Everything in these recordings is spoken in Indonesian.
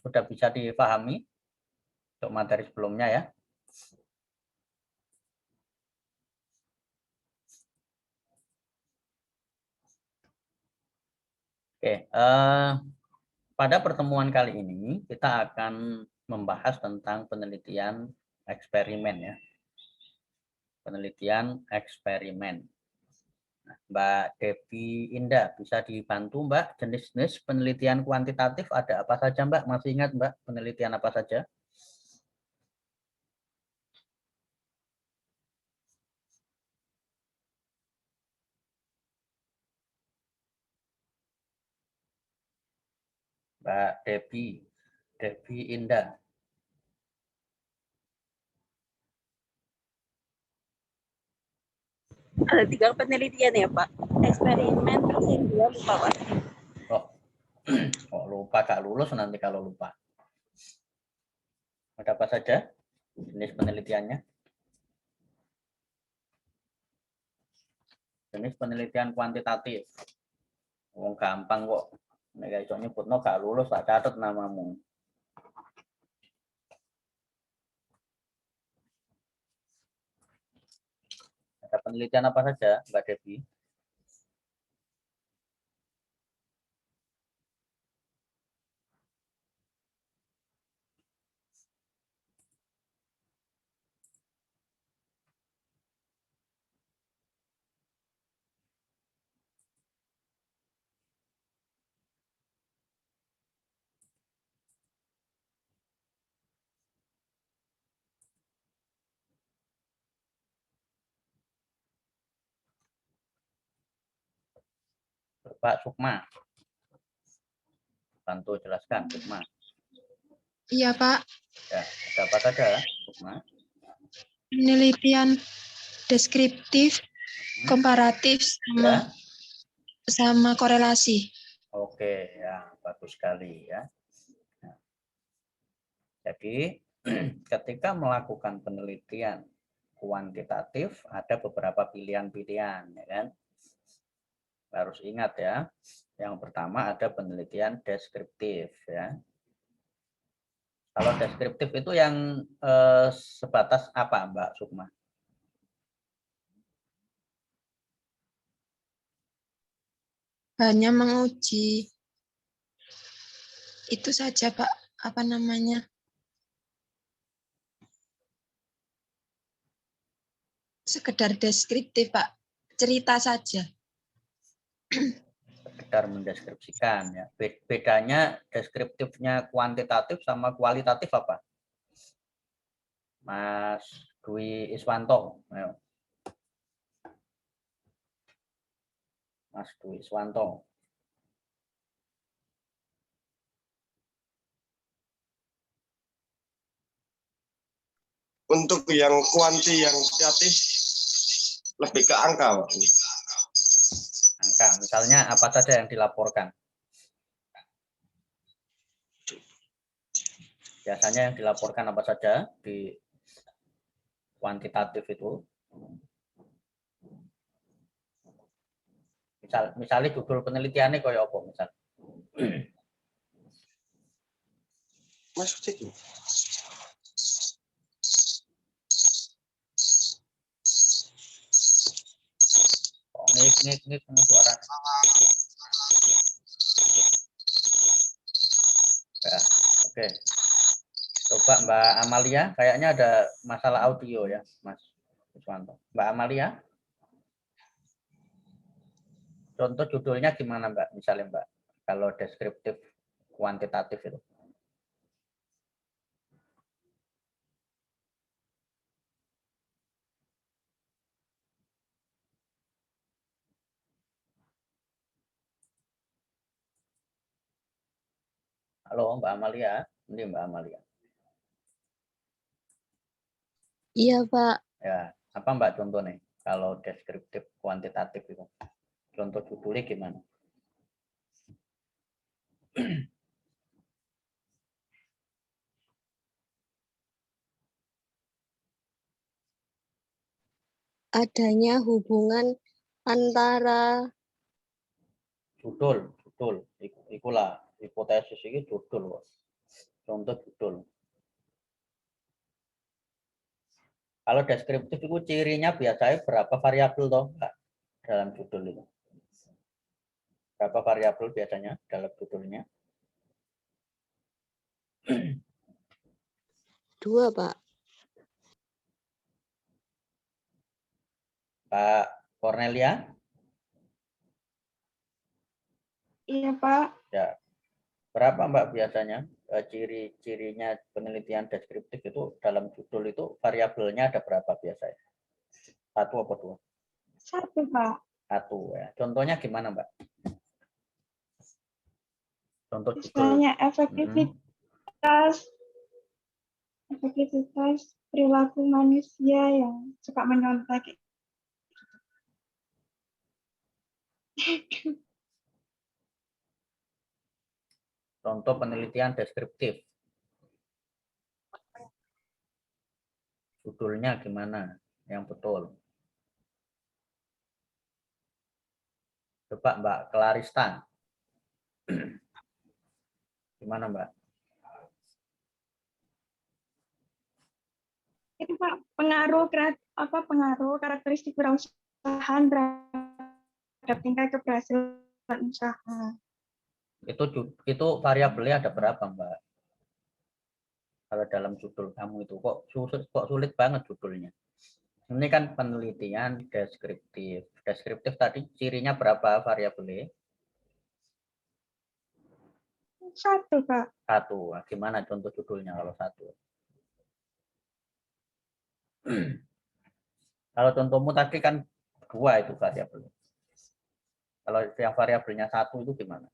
sudah bisa dipahami untuk materi sebelumnya ya. Oke, pada pertemuan kali ini kita akan membahas tentang penelitian eksperimen ya. Penelitian eksperimen. Nah, Mbak Devi Indah, bisa dibantu Mbak, jenis-jenis penelitian kuantitatif ada apa saja Mbak? Masih ingat Mbak penelitian apa saja? Mbak Devi Indah. Ada 3 penelitian ya Pak. Eksperimen terus yang 2 lupa Pak. Oh, lupa, gak lulus nanti kalau lupa. Ada apa saja jenis penelitiannya? Jenis penelitian kuantitatif. Oh, gampang kok. Nek iso nyebutno gak lulus tak catet namamu. Ada penelitian apa saja, Mbak Devi? Pak Sukma. Bantu jelaskan, Sukma. Iya, Pak. Ya, ada apa saja, Sukma? Penelitian deskriptif, komparatif, Ya. sama korelasi. Oke, ya, bagus sekali ya. Nah, jadi, ketika melakukan penelitian kuantitatif, ada beberapa pilihan-pilihan, ya kan? Harus ingat ya. Yang pertama ada penelitian deskriptif ya. Kalau deskriptif itu yang sebatas apa, Mbak Sukma? Hanya menguji itu saja, Pak. Apa namanya? Sekedar deskriptif, Pak. Cerita saja. Sekedar mendeskripsikan ya. Bedanya deskriptifnya kuantitatif sama kualitatif apa? Mas Dwi Iswanto. Ayo. Mas Dwi Iswanto. Untuk yang kuantitatif lebih ke angka, Pak. Angka, misalnya apa saja yang dilaporkan? Biasanya yang dilaporkan apa saja di kuantitatif itu? Misalnya judul penelitiannya kayak apa misal? Mas cek. Oh, ngik suaranya. Ya, oke. Coba Mbak Amalia, kayaknya ada masalah audio ya, Mas Iswanto. Mbak Amalia, contoh judulnya gimana Mbak? Misalnya Mbak, kalau deskriptif kuantitatif itu. Halo Mbak Amalia, ini Mbak Amalia. Iya, Pak. Ya, apa Mbak contohnya? Kalau deskriptif kuantitatif itu, contoh judulnya gimana? Adanya hubungan antara Judul, ikulah hipotesis ini judul. Contoh judul. Kalau deskriptif itu cirinya biasanya berapa variabel toh, Mbak, dalam judul itu? Berapa variabel biasanya dalam judulnya? 2, Pak. Pak Cornelia? Iya, Pak. Ya. Berapa Mbak biasanya ciri-cirinya penelitian deskriptif itu dalam judul itu variabelnya ada berapa biasanya? 1 apa 2? 1, Pak. 1 ya. Contohnya gimana Mbak? Contoh judul. Misalnya efektivitas perilaku manusia yang suka menyontek. Contoh penelitian deskriptif. Judulnya gimana? Yang betul. Coba Mbak Clarista. Gimana Mbak? Itu Pak, pengaruh karakteristik perusahaan terhadap tingkat keberhasilan usaha. Itu variabelnya ada berapa Mbak? Kalau dalam judul kamu itu kok sulit banget judulnya. Ini kan penelitian deskriptif. Deskriptif tadi cirinya berapa variabelnya? 1, Pak. 1. Nah, gimana contoh judulnya kalau 1? Kalau contohmu tadi kan 2 itu variabel. Kalau yang variabelnya 1 itu gimana?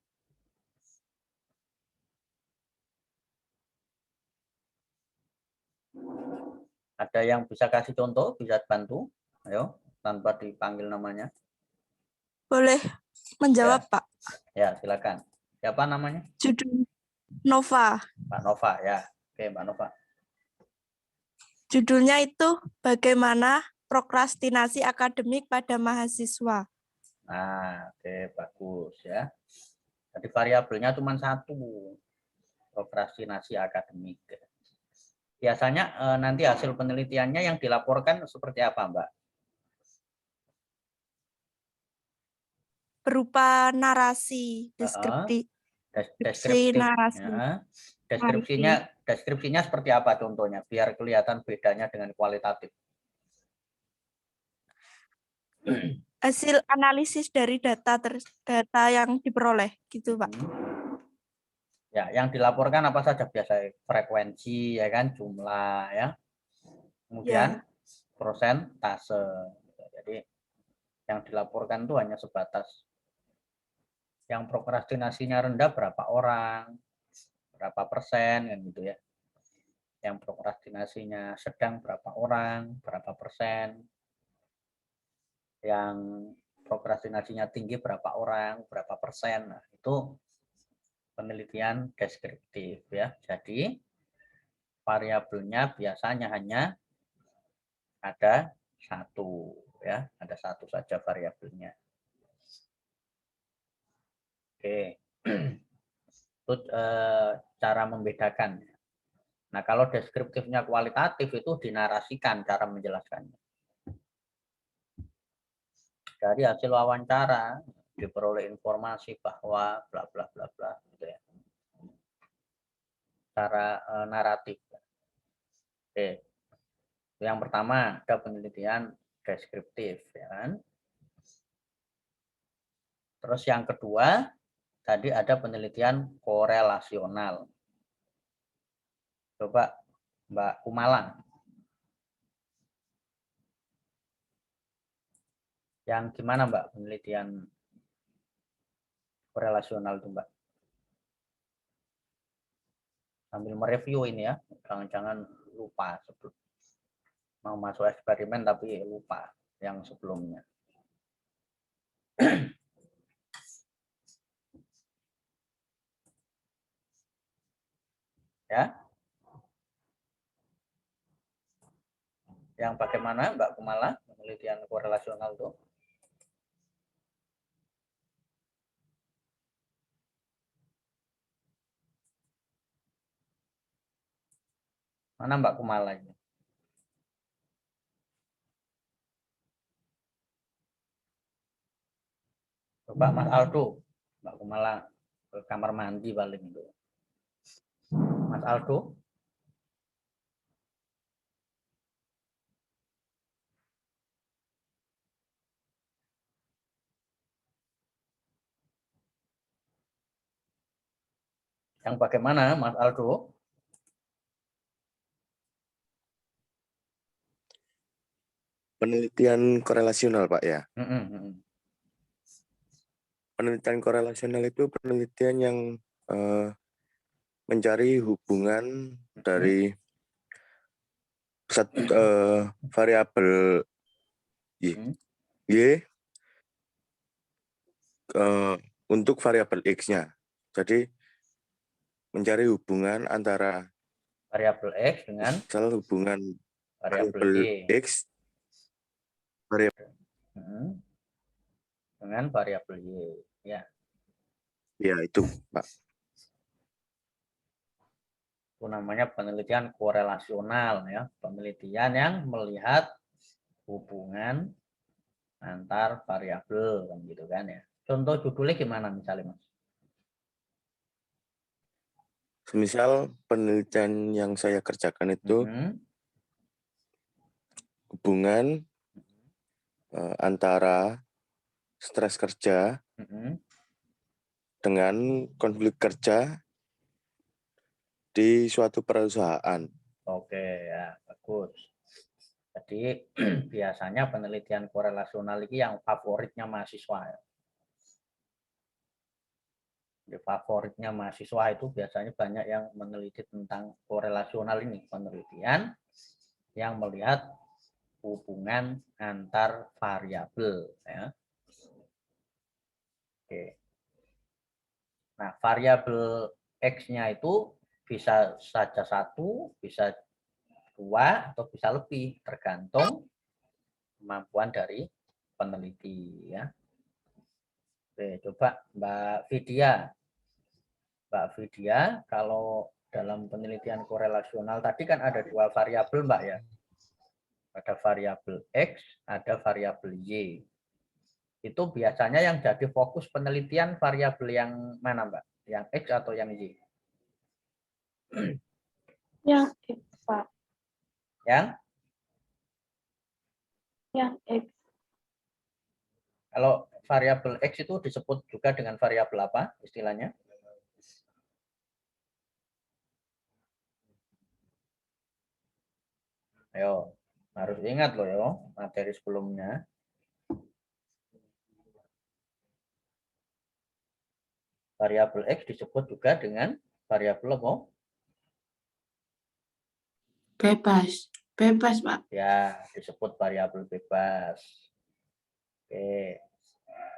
Ada yang bisa kasih contoh, bisa bantu? Ayo, tanpa dipanggil namanya. Boleh menjawab, Pak. Ya, silakan. Siapa namanya? Judul Nova. Mbak Nova ya. Oke, Mbak Nova. Judulnya itu bagaimana prokrastinasi akademik pada mahasiswa. Nah, oke, bagus ya. Jadi variabelnya cuma 1. Prokrastinasi akademik. Biasanya nanti hasil penelitiannya yang dilaporkan seperti apa, Mbak? Berupa narasi, deskripsi Deskriptif. narasi. Ya. Deskripsinya seperti apa contohnya, biar kelihatan bedanya dengan kualitatif. Hasil analisis dari data yang diperoleh, gitu, Pak. Ya, yang dilaporkan apa saja biasanya? Frekuensi, ya kan, jumlah, ya. Kemudian persentase. Jadi yang dilaporkan itu hanya sebatas yang prokrastinasinya rendah berapa orang, berapa persen, kan gitu ya. Yang prokrastinasinya sedang berapa orang, berapa persen. Yang prokrastinasinya tinggi berapa orang, berapa persen. Nah, itu penelitian deskriptif ya. Jadi variabelnya biasanya hanya ada 1 ya, ada 1 saja variabelnya. Oke. Itu cara membedakan. Nah, kalau deskriptifnya kualitatif itu dinarasikan cara menjelaskannya. Dari hasil wawancara diperoleh informasi bahwa bla bla bla bla gitu ya. Cara naratif. Oke. Yang pertama ada penelitian deskriptif ya kan. Terus yang kedua tadi ada penelitian korelasional. Coba Mbak Kumalang. Yang gimana Mbak penelitian korelasional itu Mbak? Sambil mereview ini ya, jangan-jangan lupa sebelum mau masuk eksperimen tapi lupa yang sebelumnya. Ya. Yang bagaimana Mbak Kumala penelitian korelasional itu? Mana Mbak Kumala ini? Coba Mas Aldo, Mbak Kumala ke kamar mandi paling itu. Mas Aldo, yang bagaimana Mas Aldo? Penelitian korelasional, Pak, ya. Mm-mm. Penelitian korelasional itu penelitian yang mencari hubungan dari variabel Y untuk variabel X-nya. Jadi mencari hubungan antara Variabel X dengan hubungan variabel Y. X Dengan variabel Y. Ya. Ya, itu, Pak. Itu namanya penelitian korelasional ya, penelitian yang melihat hubungan antar variabel kan gitu kan ya. Contoh judulnya gimana misalnya Mas? Semisal penelitian yang saya kerjakan itu hubungan antara stres kerja dengan konflik kerja di suatu perusahaan. Oke ya, bagus. Jadi biasanya penelitian korelasional ini yang favoritnya mahasiswa ya. Di favoritnya mahasiswa itu biasanya banyak yang meneliti tentang korelasional ini, penelitian yang melihat hubungan antar variabel ya. Oke. Nah, variabel X-nya itu bisa saja 1, bisa 2, atau bisa lebih, tergantung kemampuan dari peneliti ya. Oke, coba Mbak Vidya. Mbak Vidya, kalau dalam penelitian korelasional tadi kan ada 2 variabel Mbak ya. Ada variabel X, ada variabel Y. Itu biasanya yang jadi fokus penelitian variabel yang mana Mbak? Yang X atau yang Y? Yang X, Pak. Yang X. Kalau variabel X itu disebut juga dengan variabel apa istilahnya? Ayo, harus ingat loh ya materi sebelumnya. Variabel X disebut juga dengan variabel apa? Bebas. Bebas, Pak. Ya, disebut variabel bebas. Oke.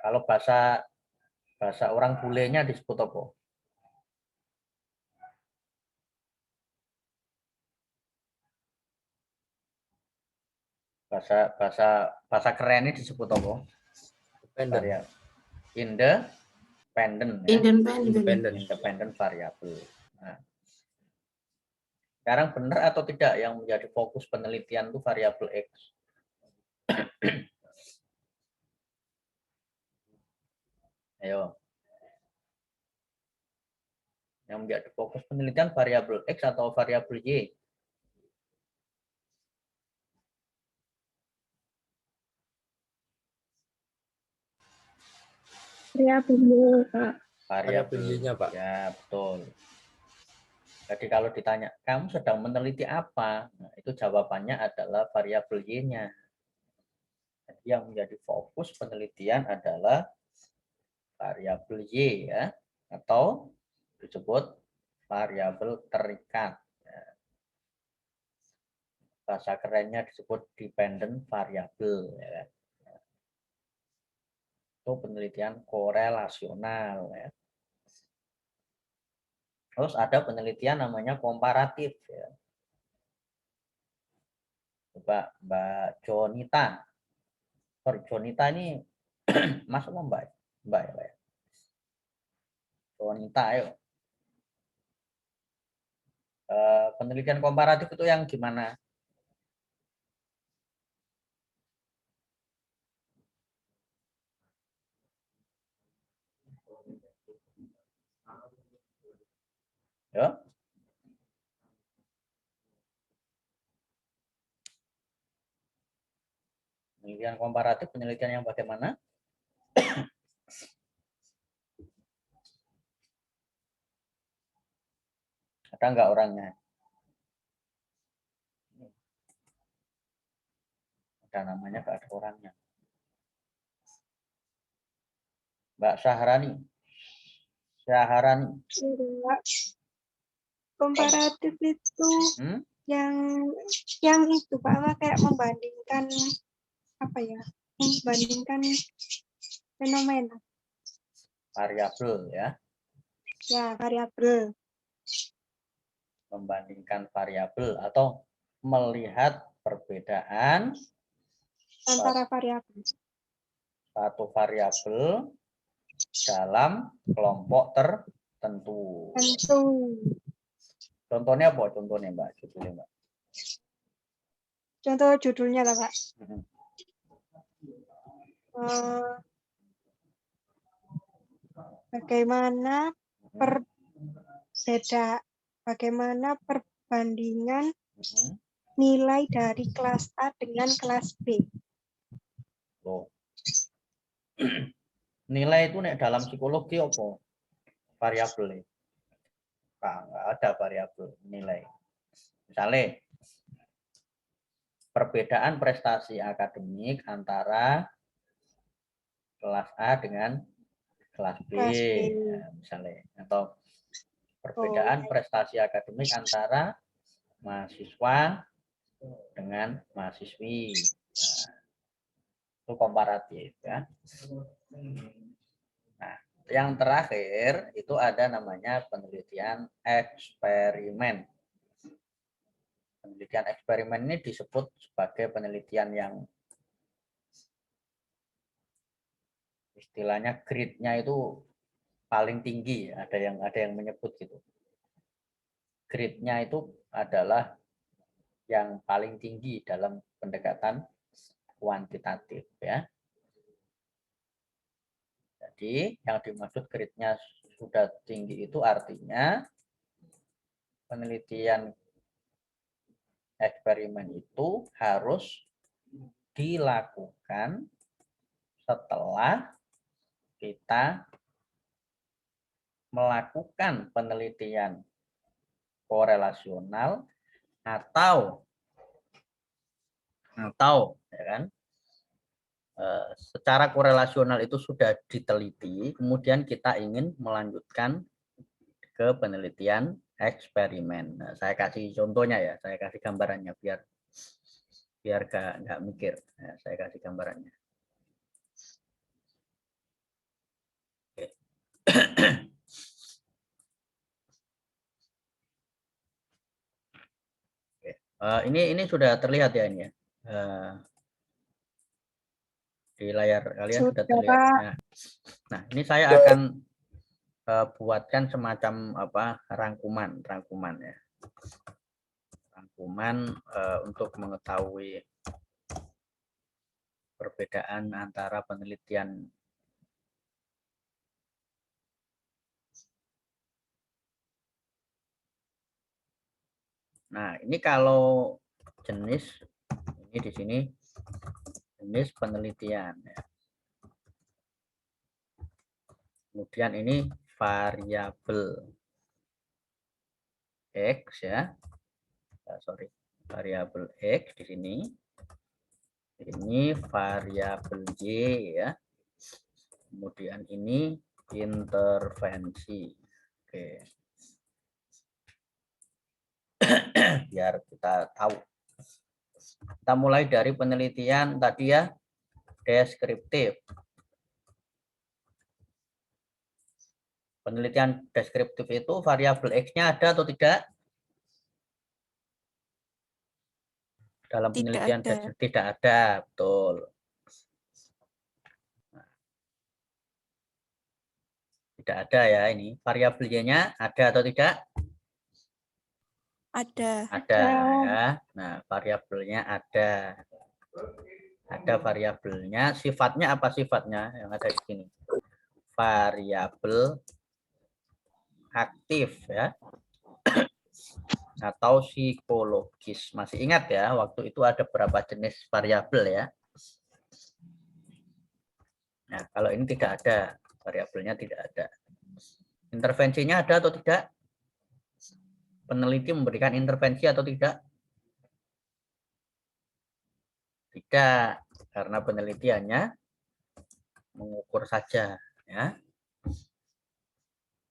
Kalau bahasa orang bulenya disebut apa? Bahasa kerennya disebut apa? Independent. Independent variabel. Nah, sekarang benar atau tidak yang menjadi fokus penelitian itu variabel X? Ayo. Yang menjadi fokus penelitian variabel X atau variabel Y? Variabel Y, Pak. Variabel Y-nya, Pak. Ya, betul. Jadi kalau ditanya, kamu sedang meneliti apa? Nah, itu jawabannya adalah variabel Y-nya. Jadi yang menjadi fokus penelitian adalah variabel Y ya, atau disebut variabel terikat. Ya. Bahasa kerennya disebut dependent variable. Ya. Itu penelitian korelasional. Ya. Terus ada penelitian namanya komparatif. Ya. Coba Mbak Jonita. Sorry, Jonita ini masuk Mbak ya. Jonita, ayo. Penelitian komparatif itu yang gimana? Ya. Penelitian komparatif, penelitian yang bagaimana? Ada nggak orangnya? Ada namanya, nggak ada orangnya. Mbak Syahrani. Syahrani. Enggak. Komparatif itu Hmm? yang itu Pak, apa kayak membandingkan apa ya? Membandingkan fenomena. Variabel ya. Ya, variabel. Membandingkan variabel atau melihat perbedaan Antara variabel. satu variabel dalam kelompok tertentu. Tentu. Contohnya apa? Contohnya Mbak, judulnya Mbak. Contoh judulnya lah Pak. Mhm. Eh, bagaimana bagaimana perbandingan Mhm. nilai dari kelas A dengan kelas B. Loh. Nilai itu nek dalam psikologi apa? Variabel. Nggak ada variabel nilai. Misalnya perbedaan prestasi akademik antara kelas A dengan kelas B, Kelas B. ya, misalnya, atau Oh, perbedaan ya. prestasi akademik antara mahasiswa dengan mahasiswi. Nah, itu komparatif ya. Nah, yang terakhir itu ada namanya penelitian eksperimen. Penelitian eksperimen ini disebut sebagai penelitian yang istilahnya grade-nya itu paling tinggi, ada yang menyebut gitu. Grade-nya itu adalah yang paling tinggi dalam pendekatan kuantitatif ya. Jadi yang dimaksud grade-nya sudah tinggi itu artinya penelitian eksperimen itu harus dilakukan setelah kita melakukan penelitian korelasional atau ya kan, secara korelasional itu sudah diteliti, kemudian kita ingin melanjutkan ke penelitian eksperimen. Nah, saya kasih contohnya ya, saya kasih gambarannya biar nggak mikir. Nah, saya kasih gambarannya. Oke. Oke. Ini sudah terlihat ya ini ya. Di layar kalian sudah terlihat. Nah, ini saya akan buatkan semacam rangkuman ya. Rangkuman untuk mengetahui perbedaan antara penelitian Nah, ini kalau jenis ini di sini jenis penelitian ya. Kemudian ini variabel X ya. Variabel X di sini. Ini variabel Y ya. Kemudian ini intervensi. Oke. Biar kita tahu. Kita mulai dari penelitian tadi ya, deskriptif. Penelitian deskriptif itu variabel X-nya ada atau tidak? Dalam penelitian tidak ada, betul. Tidak ada ya ini. Variabel Y-nya ada atau tidak? Ada. Ada ya. Nah, variabelnya ada. Ada variabelnya. Sifatnya apa sifatnya yang ada di sini? Variabel aktif ya. Atau psikologis. Masih ingat ya, waktu itu ada berapa jenis variabel ya? Nah, kalau ini tidak ada, variabelnya tidak ada. Intervensinya ada atau tidak? Peneliti memberikan intervensi atau tidak? Tidak, karena penelitiannya mengukur saja ya.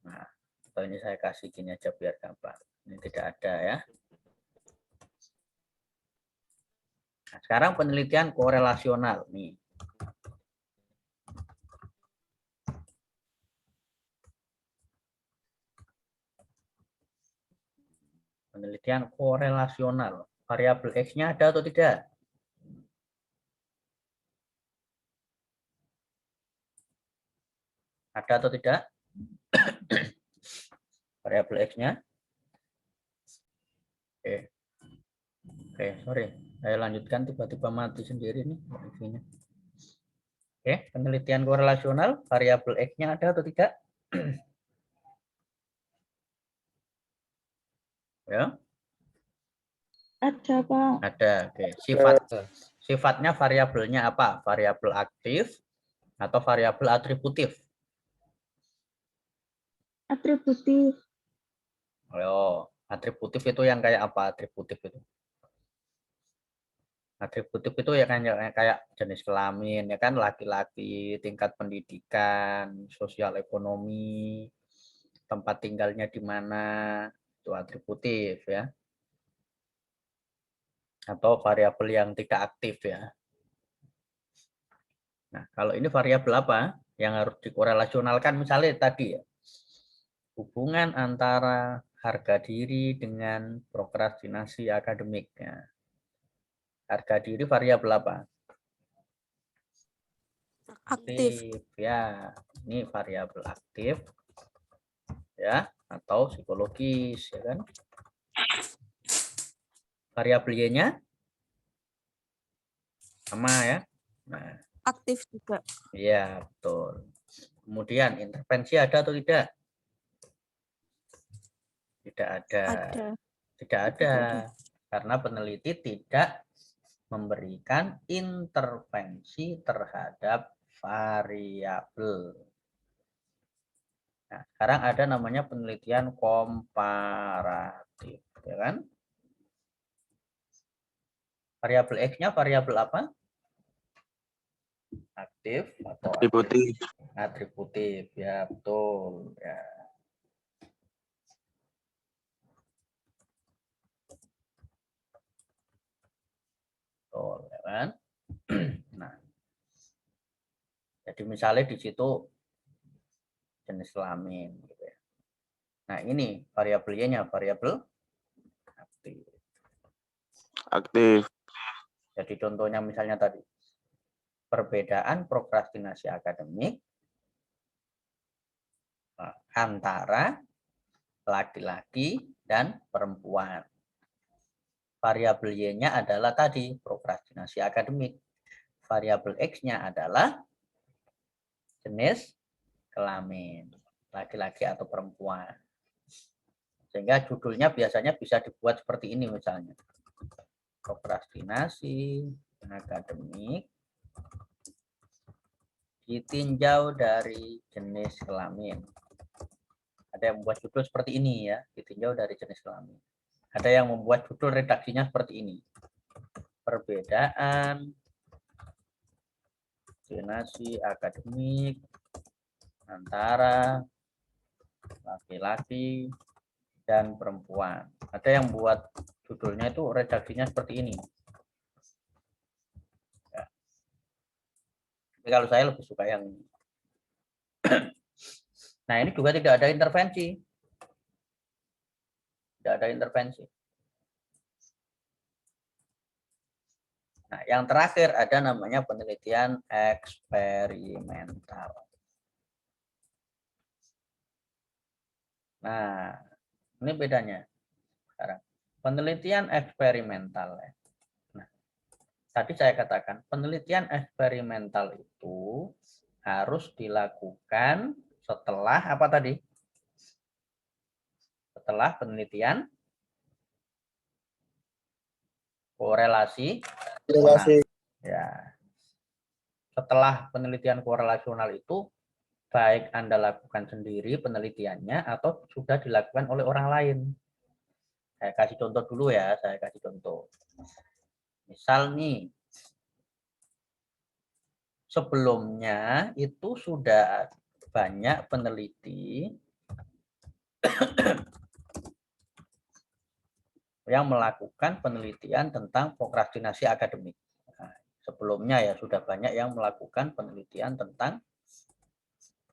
Nah, kalau ini saya kasih gini aja biar gampang. Ini tidak ada ya. Nah, sekarang penelitian korelasional nih. Penelitian korelasional. Variabel X-nya ada atau tidak? Ada atau tidak? Variabel X-nya. Oke, sorry. Saya lanjutkan, tiba-tiba mati sendiri nih. Oke, penelitian korelasional. Variabel X-nya ada atau tidak? Ya. Ada, Pak. Ada. Oke. Sifatnya variabelnya apa? Variabel aktif atau variabel atributif? Atributif. Oh, atributif itu yang kayak apa? Atributif itu. Atributif itu ya kan kayak jenis kelamin, ya kan, laki-laki, tingkat pendidikan, sosial ekonomi, tempat tinggalnya di mana, itu atributif ya. Atau variabel yang tidak aktif ya. Nah, kalau ini variabel apa yang harus dikorelasionalkan? Misalnya tadi ya, hubungan antara harga diri dengan prokrastinasi akademiknya. Harga diri variabel apa? Aktif. Ya, ini variabel aktif ya, atau psikologis ya kan. Variabel Y-nya sama ya. Nah, Aktif juga. iya betul. Kemudian intervensi ada atau tidak? Tidak ada. Ada. Tidak ada. Karena peneliti tidak memberikan intervensi terhadap variabel. Nah, sekarang ada namanya penelitian komparatif, ya kan? Variabel X-nya variabel apa? Aktif atau Atributif. atributif, ya betul. Ya. Betul, ya kan? Nah, jadi misalnya di situ jenis kelamin, gitu ya. Nah, ini variabel Y-nya variabel aktif. Aktif. Jadi contohnya misalnya tadi, perbedaan prokrastinasi akademik antara laki-laki dan perempuan. Variabel Y-nya adalah tadi prokrastinasi akademik. Variabel X-nya adalah jenis kelamin, laki-laki atau perempuan. Sehingga judulnya biasanya bisa dibuat seperti ini misalnya. Prokrastinasi akademik ditinjau dari jenis kelamin. Ada yang membuat judul seperti ini ya, ditinjau dari jenis kelamin. Ada yang membuat judul redaksinya seperti ini. Perbedaan prokrastinasi akademik antara laki-laki dan perempuan. Ada yang buat judulnya itu redaksinya seperti ini. Ya. Tapi kalau saya lebih suka yang ini. Nah, ini juga tidak ada intervensi. Tidak ada intervensi. Nah, yang terakhir ada namanya penelitian eksperimental. Nah, ini bedanya sekarang. penelitian eksperimental. Nah, tadi saya katakan penelitian eksperimental itu harus dilakukan setelah apa tadi? Setelah penelitian korelasi. Ya. Setelah penelitian korelasional itu baik Anda lakukan sendiri penelitiannya atau sudah dilakukan oleh orang lain. Saya kasih contoh dulu ya, saya kasih contoh. Misal nih, sebelumnya itu sudah banyak peneliti yang melakukan penelitian tentang prokrastinasi akademik. Nah, sebelumnya ya sudah banyak yang melakukan penelitian tentang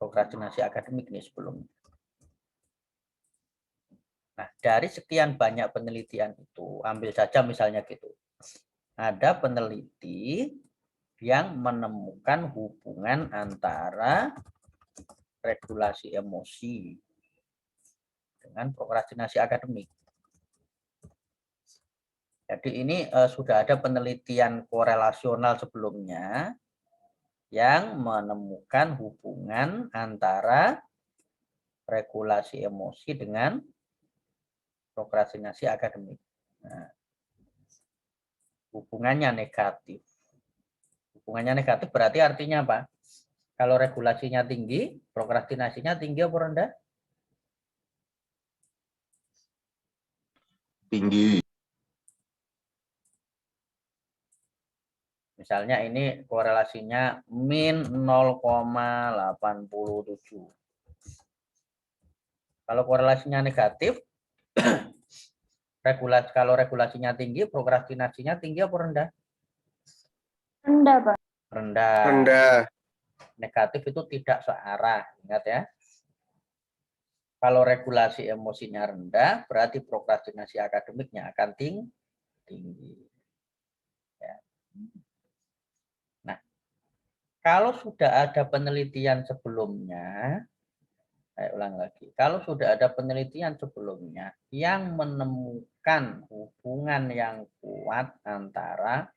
prokrastinasi akademik nih sebelumnya. Nah, dari sekian banyak penelitian itu, ambil saja misalnya gitu. Ada peneliti yang menemukan hubungan antara regulasi emosi dengan prokrastinasi akademik. Jadi ini sudah ada penelitian korelasional sebelumnya yang menemukan hubungan antara regulasi emosi dengan prokrastinasi akademik. Nah, hubungannya negatif. Hubungannya negatif berarti artinya apa? Kalau regulasinya tinggi, prokrastinasinya tinggi apa rendah? Tinggi. Misalnya ini korelasinya min 0,87. Kalau korelasinya negatif, kalau regulasinya tinggi, prokrastinasinya tinggi apa rendah? Rendah, Pak. Rendah. Rendah. Negatif itu tidak searah, ingat ya. Kalau regulasi emosinya rendah, berarti prokrastinasi akademiknya akan tinggi. Ya. Nah, kalau sudah ada penelitian sebelumnya, saya ulang lagi, kalau sudah ada penelitian sebelumnya yang menemukan hubungan yang kuat antara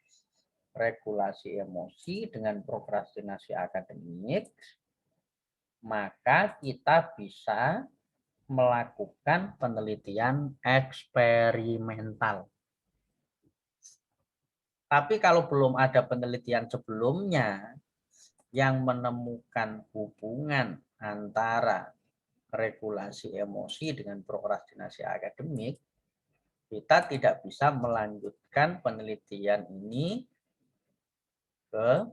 regulasi emosi dengan prokrastinasi akademik, maka kita bisa melakukan penelitian eksperimental. Tapi kalau belum ada penelitian sebelumnya yang menemukan hubungan antara regulasi emosi dengan prokrastinasi akademik, kita tidak bisa melanjutkan penelitian ini ke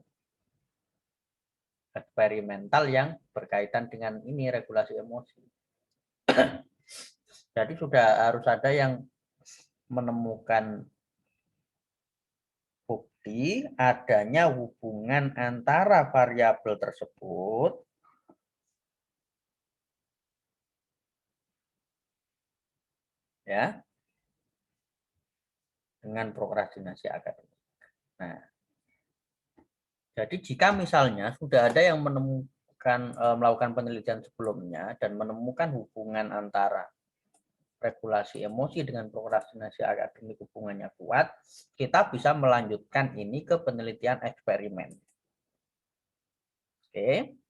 eksperimental yang berkaitan dengan ini regulasi emosi. Jadi sudah harus ada yang menemukan bukti adanya hubungan antara variabel tersebut ya dengan prokrastinasi akademik. Nah, jadi jika misalnya sudah ada yang melakukan penelitian sebelumnya dan menemukan hubungan antara regulasi emosi dengan prokrastinasi akademik hubungannya kuat, kita bisa melanjutkan ini ke penelitian eksperimen. Oke.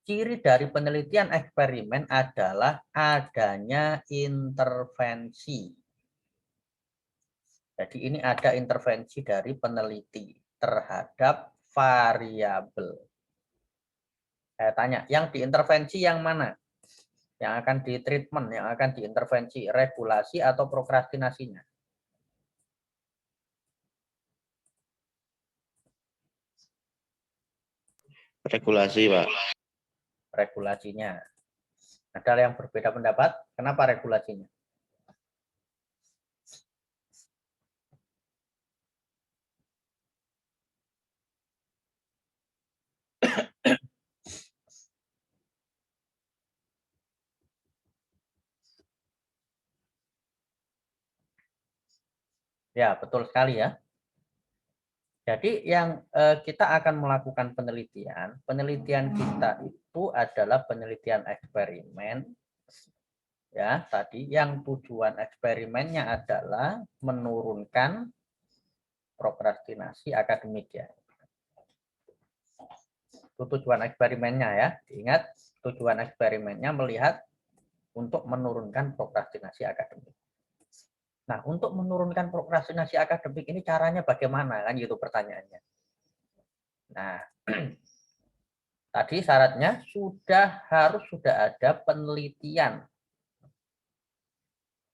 Ciri dari penelitian eksperimen adalah adanya intervensi. Jadi ini ada intervensi dari peneliti terhadap variabel. Saya tanya, yang diintervensi yang mana? Yang akan ditreatment, yang akan diintervensi, regulasi atau prokrastinasinya? Regulasi, Pak. Regulasinya. Ada yang berbeda pendapat? Kenapa regulasinya? Ya, betul sekali ya. Jadi yang kita akan melakukan penelitian kita itu adalah penelitian eksperimen ya tadi yang tujuan eksperimennya adalah menurunkan prokrastinasi akademik ya. Itu tujuan eksperimennya ya. Ingat tujuan eksperimennya melihat untuk menurunkan prokrastinasi akademik. Nah, untuk menurunkan prokrastinasi akademik ini caranya bagaimana kan gitu pertanyaannya. Nah, tadi syaratnya harus ada penelitian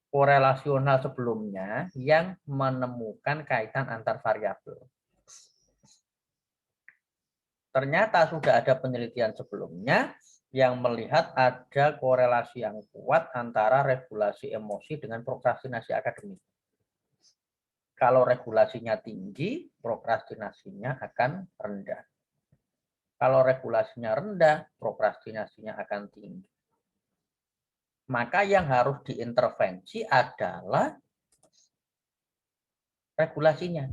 korelasional sebelumnya yang menemukan kaitan antar variabel. Ternyata sudah ada penelitian sebelumnya yang melihat ada korelasi yang kuat antara regulasi emosi dengan prokrastinasi akademik. Kalau regulasinya tinggi, prokrastinasinya akan rendah. Kalau regulasinya rendah, prokrastinasinya akan tinggi. Maka yang harus diintervensi adalah regulasinya.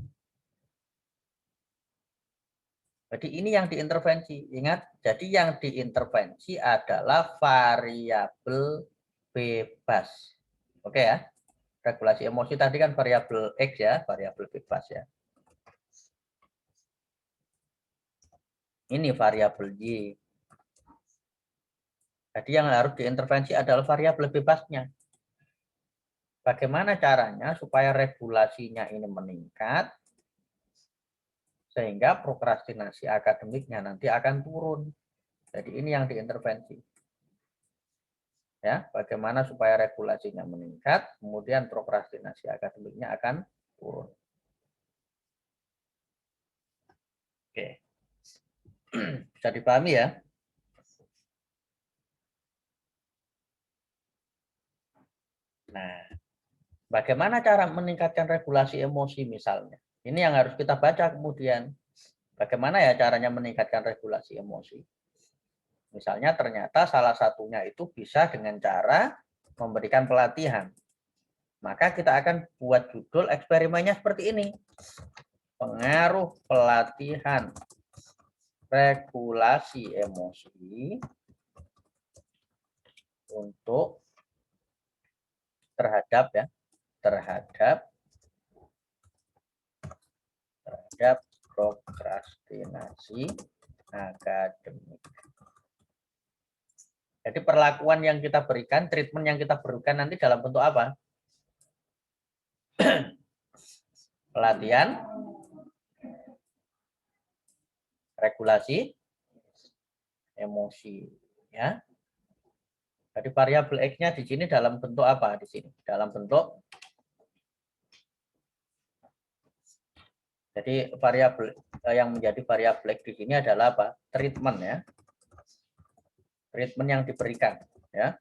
Jadi ini yang diintervensi. Ingat, jadi yang diintervensi adalah variabel bebas. Oke ya. Regulasi emosi tadi kan variabel X ya, variabel bebas ya. Ini variabel Y. Jadi yang harus diintervensi adalah variabel bebasnya. Bagaimana caranya supaya regulasinya ini meningkat, sehingga prokrastinasi akademiknya nanti akan turun. Jadi ini yang diintervensi. Ya, bagaimana supaya regulasinya meningkat, kemudian prokrastinasi akademiknya akan turun. Oke. Bisa dipahami ya? Nah, bagaimana cara meningkatkan regulasi emosi misalnya? Ini yang harus kita baca kemudian. Bagaimana ya caranya meningkatkan regulasi emosi? Misalnya ternyata salah satunya itu bisa dengan cara memberikan pelatihan. Maka kita akan buat judul eksperimennya seperti ini. Pengaruh pelatihan regulasi emosi untuk terhadap prokrastinasi akademik. Jadi perlakuan yang kita berikan, treatment yang kita berikan nanti dalam bentuk apa? Pelatihan, regulasi, emosi, ya. Jadi variabel X-nya di sini dalam bentuk apa? Di sini dalam bentuk. Jadi variabel yang menjadi variabel X di sini adalah apa? Treatment ya. Treatment yang diberikan, ya.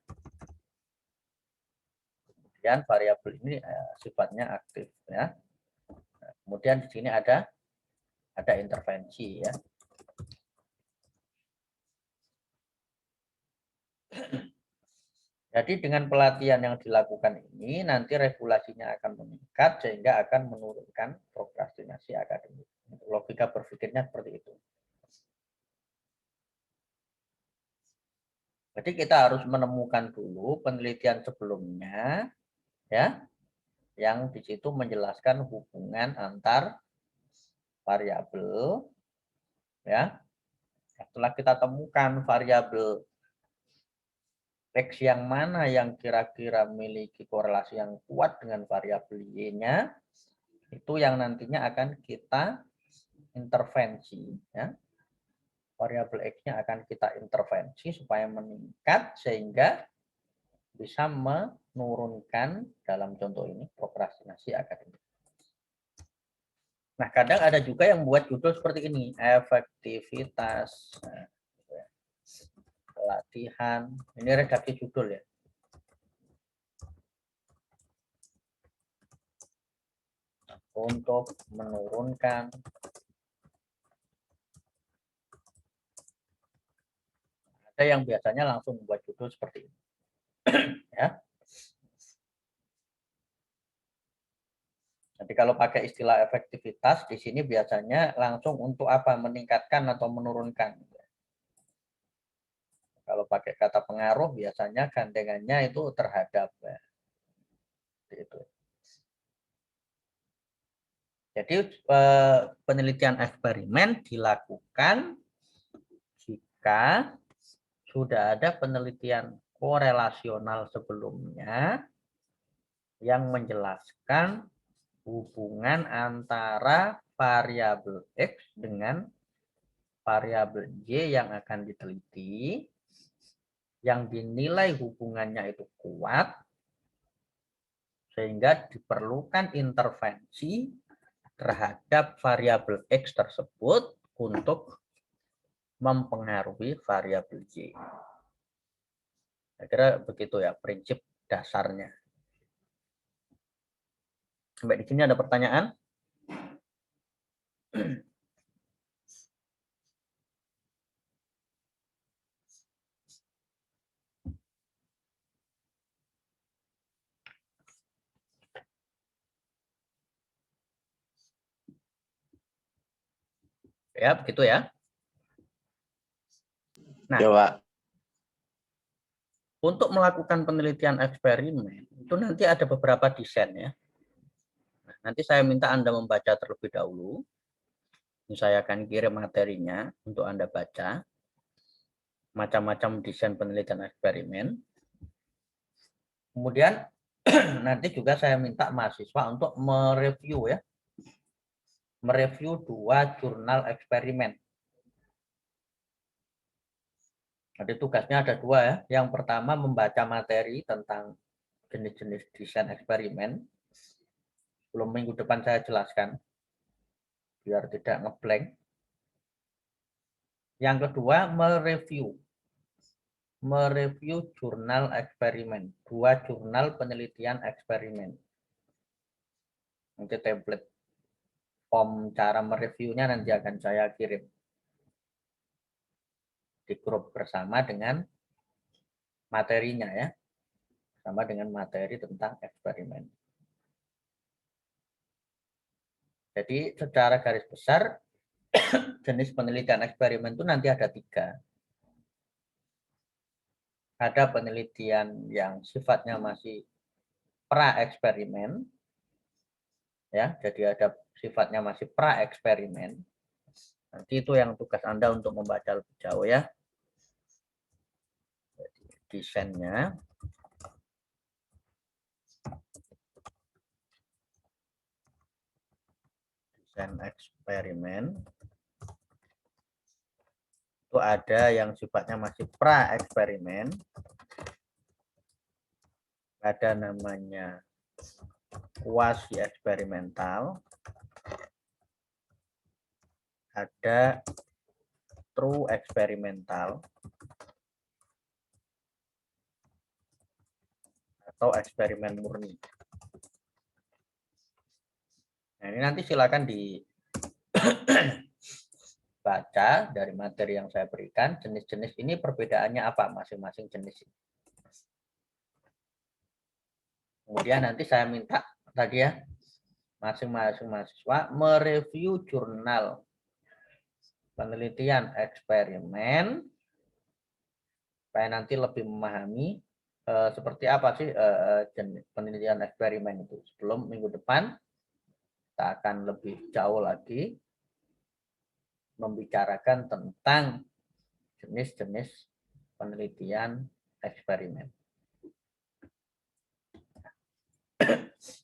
Kemudian variabel ini sifatnya aktif, ya. Kemudian di sini ada intervensi, ya. Jadi dengan pelatihan yang dilakukan ini nanti regulasinya akan meningkat sehingga akan menurunkan prokrastinasi akademik. Logika berpikirnya seperti itu. Jadi kita harus menemukan dulu penelitian sebelumnya, ya, yang di situ menjelaskan hubungan antar variabel, ya. Setelah kita temukan variabel X yang mana yang kira-kira memiliki korelasi yang kuat dengan variabel Y-nya, itu yang nantinya akan kita intervensi, ya. Variabel X-nya akan kita intervensi supaya meningkat sehingga bisa menurunkan dalam contoh ini prokrastinasi akademik. Nah, kadang ada juga yang buat judul seperti ini, efektivitas pelatihan. Ini redaksi judul ya. Untuk menurunkan ada yang biasanya langsung membuat judul seperti ini. Ya. Jadi kalau pakai istilah efektivitas di sini biasanya langsung untuk apa? Meningkatkan atau menurunkan. Kalau pakai kata pengaruh biasanya gandengannya itu terhadap. Ya. Itu. Jadi penelitian eksperimen dilakukan jika sudah ada penelitian korelasional sebelumnya yang menjelaskan hubungan antara variabel X dengan variabel Y yang akan diteliti, yang dinilai hubungannya itu kuat, sehingga diperlukan intervensi terhadap variabel X tersebut untuk mempengaruhi variabel Y. Saya kira begitu ya prinsip dasarnya. Sampai di sini ada pertanyaan? Ya, begitu ya. Nah, Ya, Pak. untuk melakukan penelitian eksperimen, itu nanti ada beberapa desain ya. Nah, nanti saya minta Anda membaca terlebih dahulu. Ini saya akan kirim materinya untuk Anda baca. Macam-macam desain penelitian eksperimen. Kemudian nanti juga saya minta mahasiswa untuk mereview ya. Mereview 2 jurnal eksperimen. Jadi tugasnya ada 2 ya. Yang pertama membaca materi tentang jenis-jenis desain eksperimen. Sebelum minggu depan saya jelaskan. Biar tidak ngeblank. Yang kedua mereview jurnal eksperimen. 2 jurnal penelitian eksperimen. Nanti template form cara mereviewnya nanti akan saya kirim di grup bersama dengan materinya ya, sama dengan materi tentang eksperimen. Jadi secara garis besar jenis penelitian eksperimen itu nanti ada 3. Ada penelitian yang sifatnya masih pra eksperimen, ya, jadi ada sifatnya masih pra eksperimen. Nanti itu yang tugas Anda untuk membaca lebih jauh ya. Jadi, desainnya. Desain eksperimen. Itu ada yang sifatnya masih pra eksperimen. Ada namanya kuasi eksperimental. Ada true eksperimental atau eksperimen murni. Nah, ini nanti silakan dibaca dari materi yang saya berikan. Jenis-jenis ini perbedaannya apa masing-masing jenis ini. Kemudian nanti saya minta tadi ya, masing-masing mahasiswa mereview jurnal penelitian eksperimen supaya nanti lebih memahami seperti apa sih jenis penelitian eksperimen itu. Sebelum minggu depan kita akan lebih jauh lagi membicarakan tentang jenis-jenis penelitian eksperimen.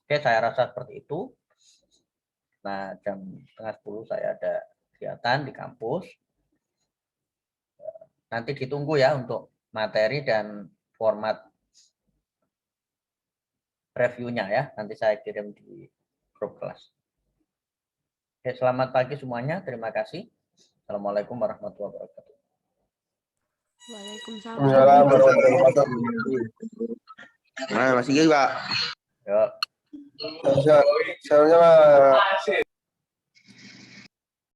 Oke, saya rasa seperti itu. Nah, jam 9:30 saya ada kegiatan di kampus. Nanti ditunggu ya untuk materi dan format reviewnya ya. Nanti saya kirim di grup kelas. Oke, selamat pagi semuanya. Terima kasih. Assalamualaikum warahmatullahi wabarakatuh. Waalaikumsalam. Assalamualaikum warahmatullahi wabarakatuh. Nah, masih Pak. Yuk. Sama-sama.